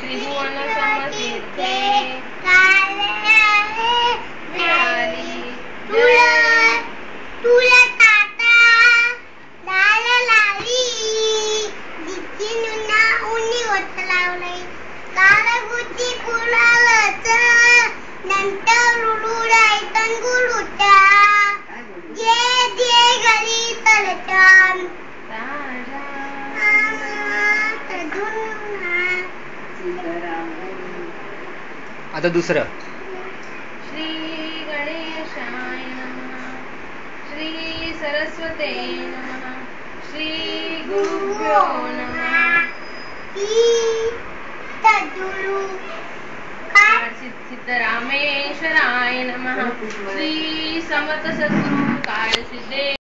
त्रिभुवन समतीर्थे आता दुसरं. श्री गणेशाय नमः, श्री सरस्वते नमः, श्री गुरुभ्यो नमः, सिद्धरामेश्वराय नमः, श्री समर्थ सद्गुरु काळसिद्धे